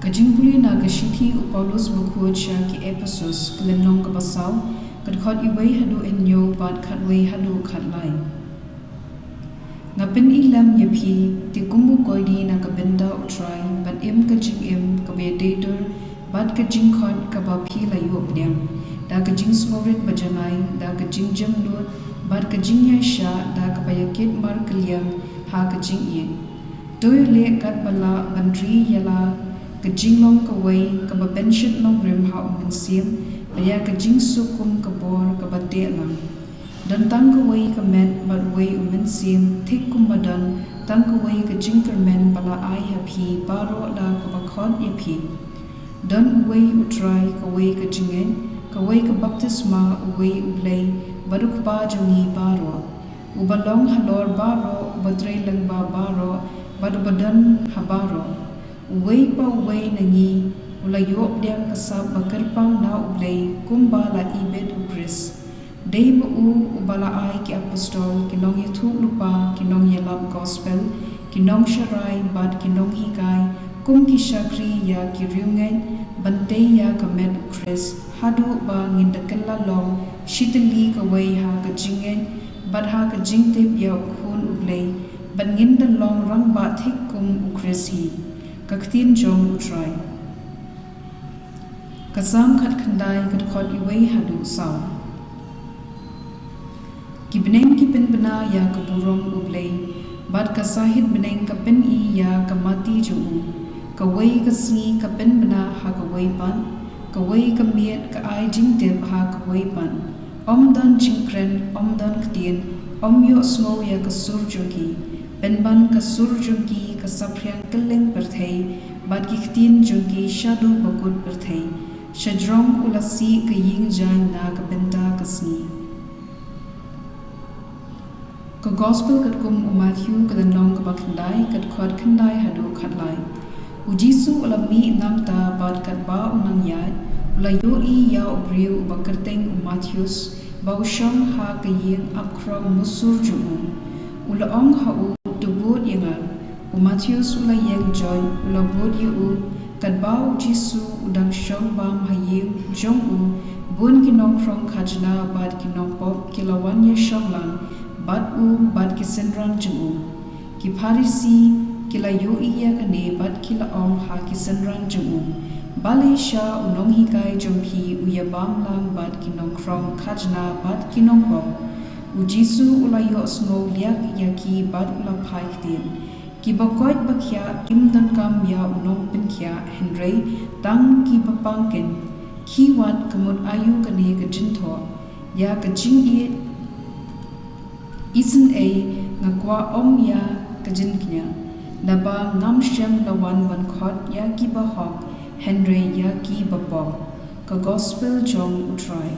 jingpule na shithi Paulus buku cha ki Ephesus kelenong ke basau khot iwei hadu enyo bat khatwei hadu khatlai ngapin ilam yapi ti kumbu koidi na kabenda utrai ban im ka jingim ka bedator bat ka jingkhot ka ba phi la yu obnyam da ka jing smorit bajanai da ka jingjam lut bat ka jingya sha da ka bayakit mar kliam ha ka jingye toy le kat bala bandri yala ka jinglong ka wei ka ba benshit long rim ha um sim ya ka jing sukum ka bor ka bate lang dan tang ka wei ka met bat wei um sim thik kum badan tang ka wei ka jing kermen bala ai ha phi Baroh da ka ba khot ye phi dan wei utrai ka wei ka jingeh ka wei ka bathymmai wei Blei baruk pa jungi Baroh ubalong halor Baroh batrei lang ba Baroh badan ha Baroh wei pa wei nangi ula yop diang kasab bakerpang na Blei kumba la ibet ukris dei mu ubala ai ki apostol kinong yathu lupa kinong yalab gospel kinong sharai bad kinong hikai kum ki shakri ya ki riungen bante ya kamet ukris hadu ba ngindakella long shitali ka wei ha ka jingen bad ha ka jingtip ya khun Blei ban nginda long rang ba thik kum ukris hi ka ktien jong utrai kasam khat khandai kat khot iwei hadu saw ki beneng ki pynbynta ya ka burong Blei bad ka sahit beneng ka pen I ya ka mati ju ka wei ka sngi ka pynbynta ha ka wei pan ka wei ka miet ka ai jingtip ha ka wei pan om dan jingkren om dan ktien om yo smo ya ka sur junki penban ka sur junki ka saphyang keleng perthei bad ki ktien junki shadu bakut perthei shadrong ulasi ka ying jan na ka benta ka sngi ka gospel kat kum Matthew ka danong ka bakhandai kat khot khandai hadu khatlai ujisu ulami namta bad kat ba unang yat ula yo I ya briew bakerteng Matthews bausham ha ka ying apkro musur ju ula ong ha u tubut yenga Matthews ula yang join ula bud yu kat ba ujisu udang shong bam haying jong bun kinong krong khajna bad kinong pop kilawan ye shonglang bad ki senran jung ki pharisi kila yo iya kane bad kila ong ha ki senran jung bale sha unong hikai jongphi uya bam lang bad kinong krong khajna bad kinong pop ujisu ula yo sngo liak yaki bad ula phai ktien ki bakoit bakhya kim donkam ya unong pinkhya Hynrei tang ki papangken ki wat kamut ayu kane ka jintho ya ka jingeh isen a nga kwah om ya ka jinknya naba ngam shem lawan ban khot ya kiba hok Hynrei ya ki babok ka gospel jong utrai